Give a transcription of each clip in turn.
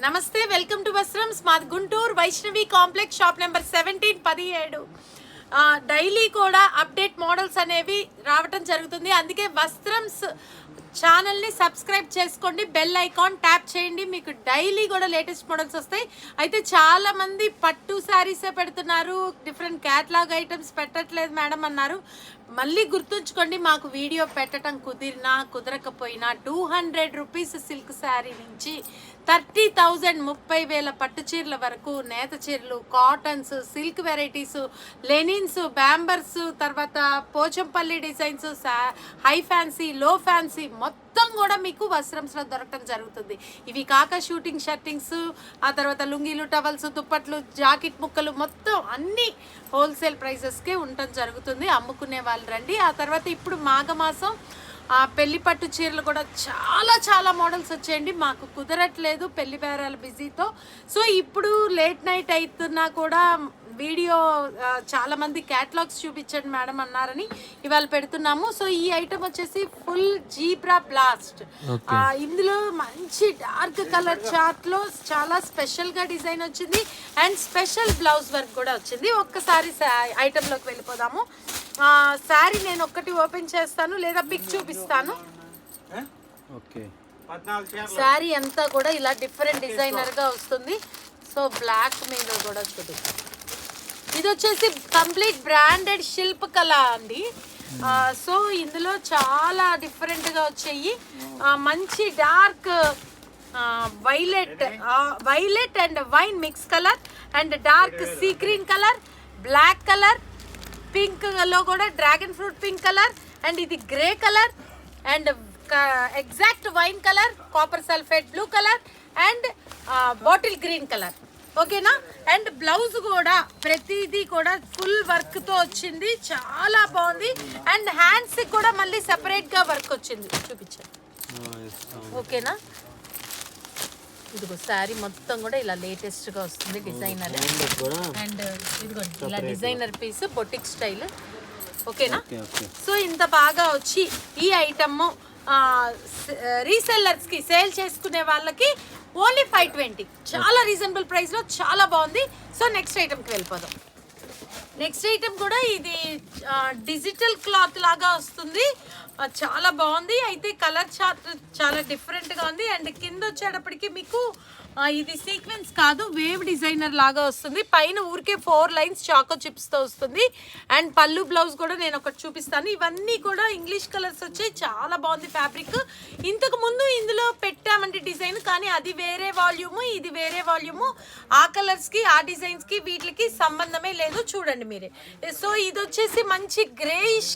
నమస్తే, welcome to Vastrams. మాది Guntur Vaishnavi complex, shop number 17 daily కూడా అప్డేట్ మోడల్స్ అనేవి రావటం జరుగుతుంది. అందుకే వస్త్రమ్స్ ఛానల్ని సబ్స్క్రైబ్ చేసుకోండి, బెల్ ఐకాన్ ట్యాప్ చేయండి, మీకు డైలీ కూడా లేటెస్ట్ మోడల్స్ వస్తాయి. అయితే చాలామంది పట్టు శారీసే పెడుతున్నారు, డిఫరెంట్ క్యాటలాగ్ ఐటమ్స్ పెట్టట్లేదు మేడం అన్నారు. మళ్ళీ గుర్తుంచుకోండి, మాకు వీడియో పెట్టడం కుదిరినా కుదరకపోయినా 200 రూపీస్ సిల్క్ శారీ నుంచి 30,000 30,000 పట్టు చీరల వరకు, నేత చీరలు, కాటన్స్, సిల్క్ వెరైటీస్, లెనిన్స్, బ్యాంబర్స్, తర్వాత పోచంపల్లి డిజైన్స్, హై ఫ్యాన్సీ, లో ఫ్యాన్సీ మొత్తం కూడా మీకు వస్త్రంస్లో దొరకడం జరుగుతుంది. ఇవి కాక షూటింగ్ షర్టింగ్స్, ఆ తర్వాత లుంగీలు, టవల్స్, దుప్పట్లు, జాకెట్ ముక్కలు మొత్తం అన్నీ హోల్సేల్ ప్రైజెస్కే ఉండటం జరుగుతుంది. అమ్ముకునే వాళ్ళు రండి. ఆ తర్వాత ఇప్పుడు మాఘమాసం పెళ్లి పట్టు చీరలు కూడా చాలా మోడల్స్ వచ్చాయండి. మాకు కుదరట్లేదు పెళ్లి బేరాల బిజీతో. సో ఇప్పుడు లేట్ నైట్ అవుతున్నా కూడా వీడియో చాలామంది క్యాటలాగ్స్ చూపించండి మేడం అన్నారని ఇవాళ పెడుతున్నాము. సో ఈ ఐటమ్ వచ్చేసి ఫుల్ జీబ్రా బ్లాస్ట్. ఇందులో మంచి డార్క్ కలర్ చార్ట్లో చాలా స్పెషల్గా డిజైన్ వచ్చింది అండ్ స్పెషల్ బ్లౌజ్ వర్క్ కూడా వచ్చింది. ఒక్కసారి ఐటెంలోకి వెళ్ళిపోదాము. శారీ నేను ఒక్కటి ఓపెన్ చేస్తాను లేదా పిక్ చూపిస్తాను. శారీ అంతా కూడా ఇలా డిఫరెంట్ డిజైనర్గా వస్తుంది. సో బ్లాక్ మీద కూడా చూపిస్తాను. ఇది వచ్చేసి కంప్లీట్ బ్రాండెడ్ శిల్ప కళ అండి. సో ఇందులో చాలా డిఫరెంట్గా వచ్చాయి. మంచి dark violet and wine mix colour and dark sea green colour, black colour, pink లో కూడా dragon fruit pink colour and ఇది grey colour and exact wine colour, copper sulphate blue colour and bottle green colour. ఓకేనా? And blouse కూడా ప్రతిదీ కూడా full వర్క్తో వచ్చింది, చాలా బాగుంది. అండ్ హ్యాండ్స్కి కూడా మళ్ళీ సెపరేట్గా వర్క్ వచ్చింది, చూపించాను. ఓకేనా? ఇదిగో శారీ మొత్తం కూడా ఇలా లేటెస్ట్గా వస్తుంది డిజైనర్. అండ్ ఇదిగోండి ఇలా డిజైనర్ పీస్ బొటిక్ స్టైల్. ఓకేనా? సో ఇంత బాగా వచ్చి ఈ ఐటమ్ రీసెల్లర్స్కి సేల్ చేసుకునే వాళ్ళకి ఓన్లీ 520, చాలా రీజనబుల్ ప్రైస్లో చాలా బాగుంది. సో నెక్స్ట్ ఐటమ్కి వెళ్ళిపోదాం. నెక్స్ట్ ఐటమ్ కూడా ఇది డిజిటల్ క్లాత్ లాగా వస్తుంది, చాలా బాగుంది. అయితే కలర్ చార్ట్ చాలా డిఫరెంట్గా ఉంది. అండ్ కింద వచ్చేటప్పటికి మీకు ఇది సీక్వెన్స్ కాదు, వేవ్ డిజైనర్ లాగా వస్తుంది. పైన ఊరికే 4 లైన్స్ చాకో చిప్స్తో వస్తుంది. అండ్ పళ్ళు బ్లౌజ్ కూడా నేను ఒకటి చూపిస్తాను. ఇవన్నీ కూడా ఇంగ్లీష్ కలర్స్ వచ్చాయి, చాలా బాగుంది ఫ్యాబ్రిక్. ఇంతకు ముందు ఇందులో పెట్టామంటే డిజైన్, కానీ అది వేరే వాల్యూము, ఇది వేరే వాల్యూము. ఆ కలర్స్కి, ఆ డిజైన్స్కి వీటికి సంబంధమే లేదు, చూడండి మీరే. సో ఇది వచ్చేసి మంచి గ్రేయిష్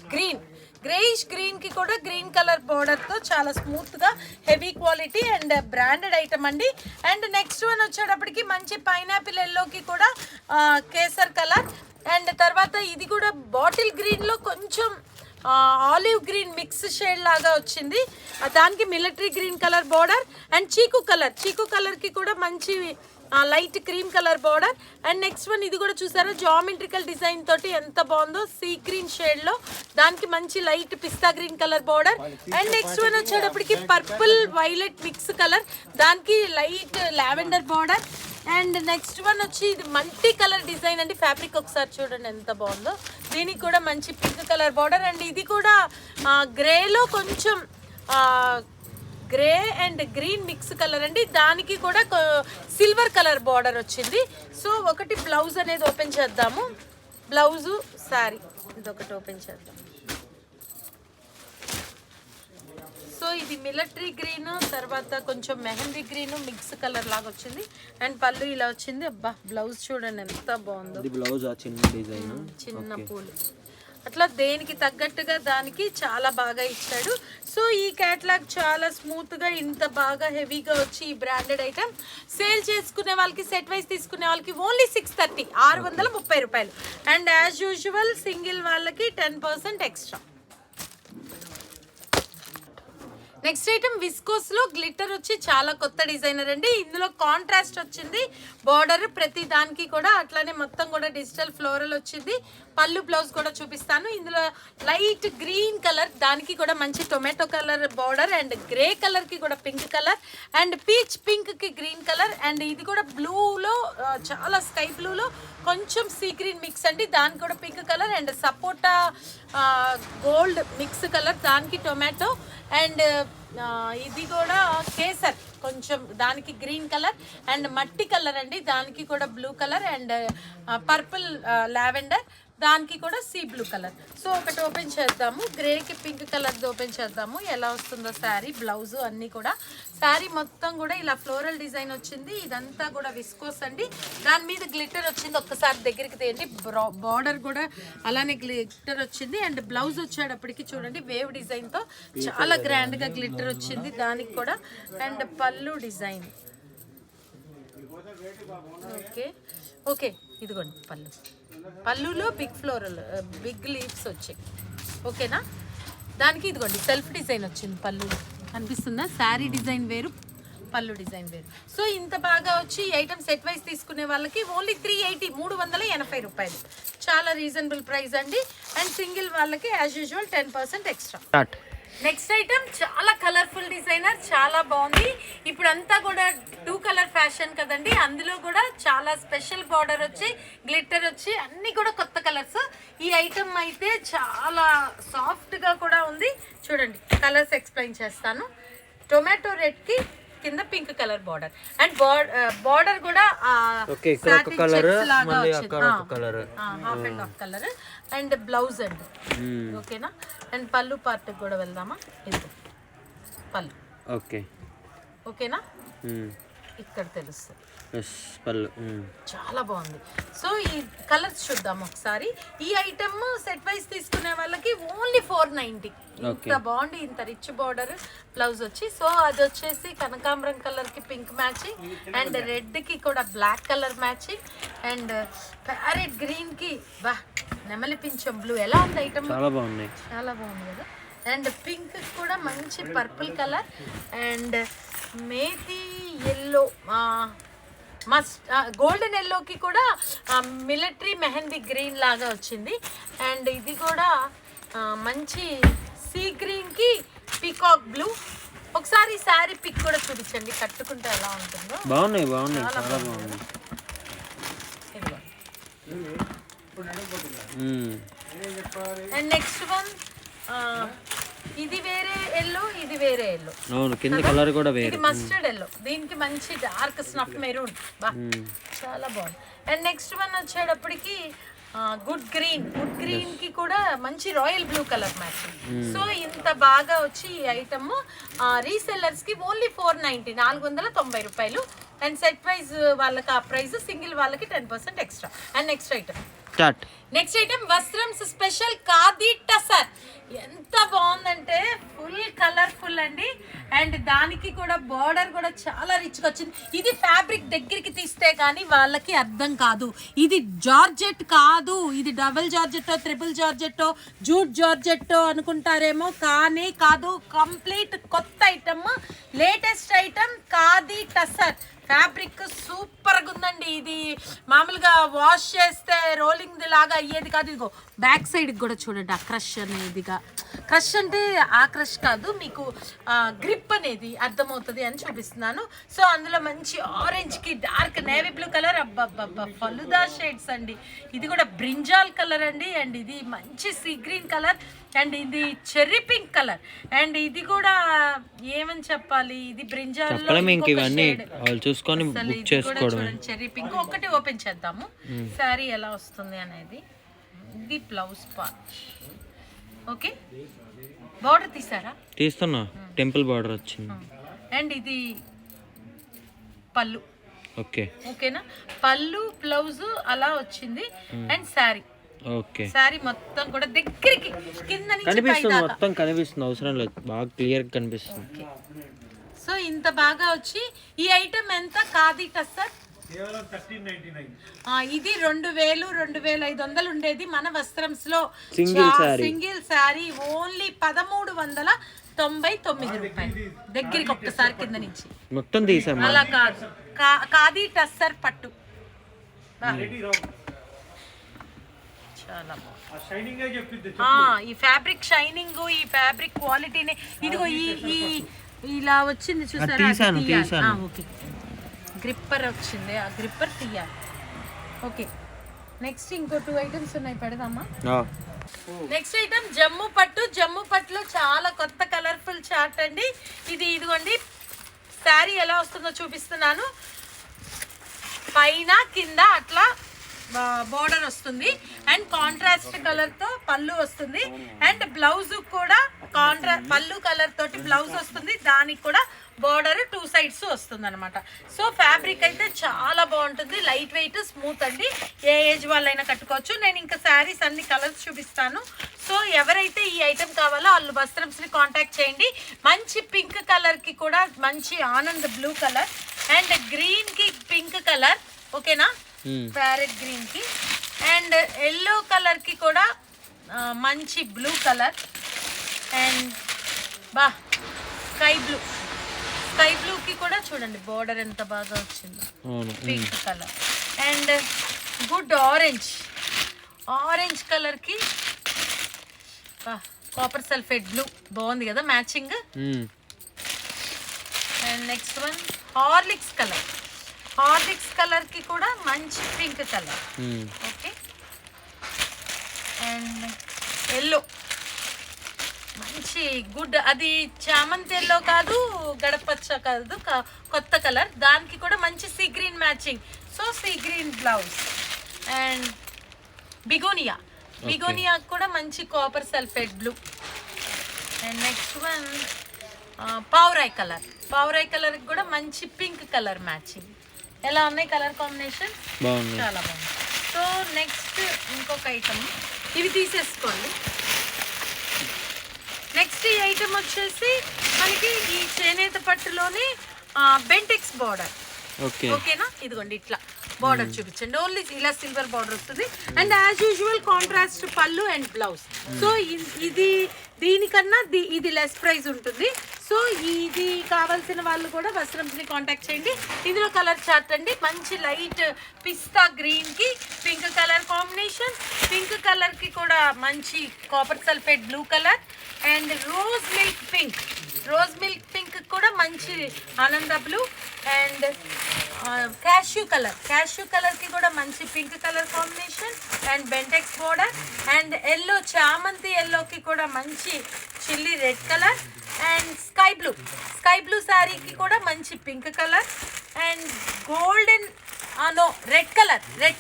గ్రీన్కి కూడా గ్రీన్ కలర్ బోర్డర్తో చాలా స్మూత్గా heavy quality and branded item అండి. అండ్ నెక్స్ట్ వన్ వచ్చేటప్పటికి మంచి పైనాపిల్ ఎల్లోకి కూడా కేసర్ కలర్ అండ్ తర్వాత ఇది కూడా బాటిల్ గ్రీన్లో కొంచెం ఆలివ్ గ్రీన్ మిక్స్ షేడ్ లాగా వచ్చింది. దానికి military green colour border and చీకు కలర్కి కూడా మంచి light cream colour border. And next one ఇది కూడా చూసారా, జామెట్రికల్ డిజైన్ తోటి ఎంత బాగుందో, సీ గ్రీన్ షేడ్ లో, దానికి మంచి light pista green colour border. And next one వచ్చేటప్పటికి పర్పుల్ వైలెట్ మిక్స్ కలర్, దానికి light lavender border. And next one వచ్చి ఇది మల్టీ కలర్ డిజైన్ అండి. ఫ్యాబ్రిక్ ఒకసారి చూడండి ఎంత బాగుందో. దీనికి కూడా మంచి పింక్ కలర్ బార్డర్ అండ్ ఇది కూడా గ్రేలో కొంచెం grey and green mix colour అండి. దానికి కూడా సిల్వర్ కలర్ బార్డర్ వచ్చింది. సో ఒకటి బ్లౌజ్ అనేది ఓపెన్ చేద్దాము. బ్లౌజు శారీ ఇదొకటి ఓపెన్ చేద్దాం. సో ఇది మిలిటరీ గ్రీన్, తర్వాత కొంచెం మెహందీ గ్రీన్ మిక్స్ కలర్ లాగా వచ్చింది. అండ్ పళ్ళు ఇలా వచ్చింది. అబ్బా బ్లౌజ్ చూడండి ఎంత బాగుందో, చిన్న పూలు అట్లా దేనికి తగ్గట్టుగా దానికి చాలా బాగా ఇచ్చాడు. సో ఈ క్యాటలాగ్ చాలా స్మూత్గా ఇంత బాగా హెవీగా వచ్చి ఈ బ్రాండెడ్ ఐటమ్ సేల్ చేసుకునే వాళ్ళకి, సెట్ వైజ్ తీసుకునే వాళ్ళకి ఓన్లీ 630, 630 రూపాయలు. అండ్ యాజ్ యూజువల్ సింగిల్ వాళ్ళకి 10% ఎక్స్ట్రా. నెక్స్ట్ ఐటమ్ విస్కోస్ లో గ్లిటర్ వచ్చి చాలా కొత్త డిజైనర్ అండి. ఇందులో కాంట్రాస్ట్ వచ్చింది బార్డర్ ప్రతి దానికి కూడా, అట్లానే మొత్తం కూడా డిజిటల్ ఫ్లోరల్ వచ్చింది. పళ్ళు బ్లౌజ్ కూడా చూపిస్తాను. ఇందులో లైట్ గ్రీన్ కలర్, దానికి కూడా మంచి tomato colour border, and grey colour కి కూడా pink colour, and peach pink కి గ్రీన్ కలర్, అండ్ ఇది కూడా బ్లూలో చాలా స్కై బ్లూలో కొంచెం సీ గ్రీన్ మిక్స్ అండి, దానికి కూడా pink colour, and sapota gold mix colour, దానికి టొమాటో, అండ్ ఇది కూడా కేసర్ కొంచెం, దానికి గ్రీన్ కలర్, అండ్ మట్టి కలర్ అండి, దానికి కూడా blue colour, and purple lavender, దానికి కూడా సీ బ్లూ కలర్. సో ఒకటి ఓపెన్ చేద్దాము, గ్రేకి పింక్ కలర్ది ఓపెన్ చేద్దాము ఎలా వస్తుందో. శారీ బ్లౌజు అన్నీ కూడా, శారీ మొత్తం కూడా ఇలా ఫ్లోరల్ డిజైన్ వచ్చింది. ఇదంతా కూడా విస్కోస్ అండి, దాని మీద గ్లిటర్ వచ్చింది. ఒక్కసారి దగ్గరికి తీయండి, బార్డర్ కూడా అలానే గ్లిటర్ వచ్చింది. అండ్ బ్లౌజ్ వచ్చేటప్పటికి చూడండి వేవ్ డిజైన్తో చాలా గ్రాండ్గా గ్లిటర్ వచ్చింది దానికి కూడా. అండ్ పళ్ళు డిజైన్ ఓకే ఓకే, ఇదిగోండి పళ్ళు, పళ్ళులో బిగ్ ఫ్లోరల్ బిగ్ లీవ్స్ వచ్చాయి. ఓకేనా, దానికి ఇదిగోండి సెల్ఫ్ డిజైన్ వచ్చింది. పళ్ళు కనిపిస్తుందా, శారీ డిజైన్ వేరు, పళ్ళు డిజైన్ వేరు. సో ఇంత బాగా వచ్చి ఈ ఐటమ్ సెట్ వైజ్ తీసుకునే వాళ్ళకి ఓన్లీ 380, 380 రూపాయలు, చాలా రీజనబుల్ ప్రైస్ అండి. అండ్ సింగిల్ వాళ్ళకి as usual 10% extra. Next item చాలా కలర్ఫుల్ డిజైనర్, చాలా బాగుంది. ఇప్పుడంతా కూడా 2 కలర్ ఫ్యాషన్ కదండి, అందులో కూడా చాలా స్పెషల్ బార్డర్ వచ్చి గ్లిటర్ వచ్చి అన్ని కూడా కొత్త కలర్స్. ఈ ఐటమ్ అయితే చాలా సాఫ్ట్గా కూడా ఉంది. చూడండి కలర్స్ ఎక్స్ప్లెయిన్ చేస్తాను. టొమాటో రెడ్కి కింద pink colour border, and border కూడా half and half colour, and blouse అండి. ఓకేనా, అండ్ పళ్ళు పార్ట్ కూడా వెళ్దామా, ఇది పళ్ళు. ఓకేనా, ఇక్కడ తెలుస్తుంది పళ్ళు, చాలా బాగుంది. సో ఈ కలర్స్ చూద్దాం ఒకసారి. ఈ ఐటమ్ సెట్ వైజ్ తీసుకునే వాళ్ళకి ఓన్లీ 490. ఇంత బాగుంది, ఇంత రిచ్ బార్డర్, బ్లౌజ్ వచ్చి. సో అది వచ్చేసి కనకాంబరం కలర్ కి పింక్ మ్యాచింగ్, అండ్ రెడ్ కి కూడా black colour matching, and parrot green కి నెమలి పింఛం బ్లూ. ఎలా ఉంది ఐటమ్, చాలా బాగుంది, చాలా బాగుంది కదా. అండ్ పింక్ కూడా మంచి purple colour, and methi yellow, golden ఎల్లోకి కూడా మిలిటరీ మెహందీ గ్రీన్ లాగా వచ్చింది. అండ్ ఇది కూడా మంచి సీ గ్రీన్కి పీకాక్ బ్లూ. ఒకసారి శారీ పిక్ కూడా చూపించండి, కట్టుకుంటే ఎలా ఉంటుందో. బాగున్నాయి, చాలా బాగుంది. అండ్ నెక్స్ట్ వన్, ఇది వేరే ఎల్లో, ఇది వేరే ఎల్లో. అవును, కింద కలర్ కూడా వేరే. ఇది మస్టర్డ్ ఎల్లో, దీనికి మంచి డార్క్ స్నఫ్ మెరూన్, చాలా బాగుంది. అండ్ నెక్స్ట్ వన్ వచ్చేటప్పటికి గుడ్ గ్రీన్ కి కూడా మంచి royal blue colour matching. So ఇంత బాగా వచ్చి ఈ ఐటమ్ రీసెల్లర్స్ కి ఓన్లీ 490, 490 రూపాయలు. అండ్ సెట్ వైజ్ వాళ్ళకి ఆ ప్రైస్, సింగిల్ వాళ్ళకి 10% extra. And next item Vastrams special khadi tussar. ఎంత బాగుందంటే ఫుల్ కలర్ఫుల్ అండి, అండ్ దానికి కూడా బార్డర్ కూడా చాలా రిచ్గా వచ్చింది. ఇది ఫ్యాబ్రిక్ దగ్గరికి తీస్తే కానీ వాళ్ళకి అర్థం కాదు, ఇది జార్జెట్ కాదు, ఇది డబుల్ జార్జెట్టో ట్రిపుల్ జార్జెట్టో జూట్ జార్జెట్టో అనుకుంటారేమో, కానీ కాదు, కంప్లీట్ కొత్త item, latest item khadi tussar. Fabric సూపర్గా ఉందండి. ఇది మామూలుగా వాష్ చేస్తే రోలింగ్ లాగా అయ్యేది కాదు. ఇదిగో బ్యాక్ సైడ్కి కూడా చూడండి, ఆ క్రష్ అనేదిగా, క్రష్ అంటే ఆ క్రష్ కాదు, మీకు గ్రిప్ అనేది అర్థమవుతుంది అని చూపిస్తున్నాను. సో అందులో మంచి ఆరెంజ్కి డార్క్ నేవీ బ్లూ కలర్, అబ్బబ్బబ్బా ఫలుదా షేడ్స్ అండి. ఇది కూడా బ్రింజాల్ కలర్ అండి, అండ్ ఇది మంచి సీ గ్రీన్ కలర్, అండ్ ఇది చెర్రీ పింక్ కలర్, అండ్ ఇది కూడా ఏమని చెప్పాలి, ఇది బ్రింజాల్ చెర్రీ పింక్. ఒకటి ఓపెన్ చేద్దాము శారీ ఎలా వస్తుంది అనేది. ఇది బ్లౌజ్ పార్ట్. ఓకే, బార్డర్ తీస్తున్నా, టెంపుల్ బార్డర్ వచ్చింది. అండ్ ఇది పళ్ళు. ఓకేనా, పళ్ళు బ్లౌజ్ అలా వచ్చింది. అండ్ శారీ, శారీ మొత్తం కూడా దగ్గరికి కింద నుంచి మొత్తం కనిపిస్తుంది, అవసరం లేదు, బాగా క్లియర్ కనిపిస్తుంది. సో ఇంత బాగా వచ్చి ఈ ఐటమ్ ఎంత ఖాదీ టసర్, ఇది 2000, 2500 ఉండేది మన వస్త్రంస్ లో. సింగిల్ శారీ ఓన్లీ 1390 99 రూపాయలు. దగ్గరికి ఒక్కసారి కింద నుంచి మొత్తం తీసాము. అలా కాదు, ఖాదీ టస్సర్ పట్టు. చాలా ఈ ఫ్యాబ్రిక్ షైనింగ్, ఈ ఫ్యాబ్రిక్ క్వాలిటీని ఇదిగో ఈ ఇలా వచ్చింది చూసారా? ఓకే, గ్రిప్పర్ వచ్చింది, ఆ గ్రిప్పర్ తీయాలి. ఓకే, నెక్స్ట్ ఇంకో 2 ఐటమ్స్ ఉన్నాయి, పెడదామా? నెక్స్ట్ ఐటమ్ జమ్ము పట్టు. జమ్ము పట్టులో చాలా కొత్త కలర్ఫుల్ చార్ట్ అండి ఇది. ఇదిగోండి శారీ ఎలా వస్తుందో చూపిస్తున్నాను. పైన కింద అట్లా బోర్డర్ వస్తుంది అండ్ కాంట్రాస్ట్ కలర్ తో పళ్ళు వస్తుంది అండ్ బ్లౌజ్ కూడా పళ్ళు కలర్ తోటి బ్లౌజ్ వస్తుంది. దానికి కూడా బోర్డర్ 2 సైడ్స్ వస్తుంది అనమాట. సో ఫ్యాబ్రిక్ అయితే చాలా బాగుంటుంది, లైట్ వెయిట్, స్మూత్ అండి. ఏ ఏజ్ వాళ్ళైనా కట్టుకోవచ్చు. నేను ఇంకా శారీస్ అన్ని కలర్స్ చూపిస్తాను. సో ఎవరైతే ఈ ఐటెం కావాలో వాళ్ళు వస్త్రంస్ని కాంటాక్ట్ చేయండి. మంచి పింక్ కలర్కి కూడా మంచి ఆనంద్ బ్లూ కలర్ అండ్ గ్రీన్కి పింక్ కలర్, ఓకేనా, ప్యారెట్ గ్రీన్కి అండ్ ఎల్లో కలర్కి కూడా మంచి బ్లూ కలర్ అండ్ స్కై బ్లూకి కూడా చూడండి బోర్డర్ ఎంత బాగా వచ్చిందో, pink colour and good orange కలర్కి కాపర్ సల్ఫేట్ బ్లూ బాగుంది కదా matching. And next one Horlicks కలర్కి కూడా మంచి pink colour. Okay, and yellow మంచి గుడ్, అది చామంతి ఎల్లో కాదు, గడపచ్చ కాదు, కొత్త కలర్. దానికి కూడా మంచి sea green matching. So sea green blouse and begonia కూడా మంచి copper sulphate blue. And next one పావురాయ్ కలర్ కూడా మంచి పింక్ కలర్ మ్యాచింగ్. ఎలా ఉన్నాయి కలర్ కాంబినేషన్? చాలా బాగుంది. సో నెక్స్ట్ ఇంకొక ఐటమ్, ఇవి తీసేసుకోండి. నెక్స్ట్ ఈ ఐటమ్ వచ్చేసి మనకి ఈ చేనేత పట్టులోని బెంటెక్స్ బార్డర్. ఓకేనా, ఇదిగోండి ఇట్లా బార్డర్ చూపించండి. ఓన్లీ ఇలా సిల్వర్ బార్డర్ వస్తుంది అండ్ యాజ్ యూజువల్ కాంట్రాస్ట్ పళ్ళు అండ్ బ్లౌజ్. సో ఇది దీనికన్నా ఇది లెస్ ప్రైస్ ఉంటుంది. సో ఇది కావాల్సిన వాళ్ళు కూడా వస్త్రంస్ని కాంటాక్ట్ చేయండి. ఇందులో కలర్ చార్ట్ అండి, మంచి లైట్ పిస్తా గ్రీన్కి పింక్ కలర్ కాంబినేషన్, పింక్ కలర్కి కూడా మంచి copper sulphate blue colour and rose milk pink కూడా మంచి ఆనంద బ్లూ అండ్ క్యాష్యూ కలర్కి కూడా మంచి pink colour combination and Bentex border and yellow చామంతి ఎల్లోకి కూడా మంచి chilli red colour and sky blue శారీకి కూడా మంచి pink colour and golden red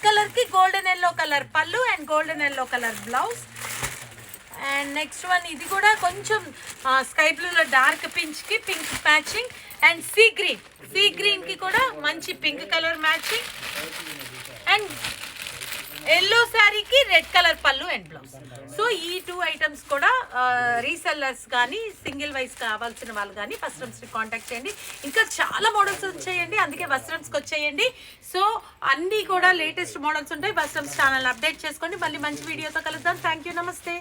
కలర్కి గోల్డెన్ ఎల్లో కలర్ పళ్ళు and golden yellow colour blouse. And next one ఇది కూడా కొంచెం స్కై బ్లూలో డార్క్ పించ్కి పింక్ మ్యాచింగ్ అండ్ సీ గ్రీన్కి కూడా మంచి pink colour matching and yellow శారీకి రెడ్ కలర్ పళ్ళు అండ్ బ్లౌజ్. సో ఈ 2 ఐటమ్స్ కూడా రీసెల్లర్స్ కానీ సింగిల్ వైజ్ కావాల్సిన వాళ్ళు కానీ వస్త్రంస్ని కాంటాక్ట్ చేయండి. ఇంకా చాలా మోడల్స్ వచ్చేయండి, అందుకే వస్త్రంస్కి వచ్చేయండి. సో అన్నీ కూడా లేటెస్ట్ మోడల్స్ ఉంటాయి. వస్త్రంస్ ఛానల్ అప్డేట్ చేసుకోండి. మళ్ళీ మంచి వీడియోతో కలుద్దాం. థ్యాంక్ యూ, నమస్తే.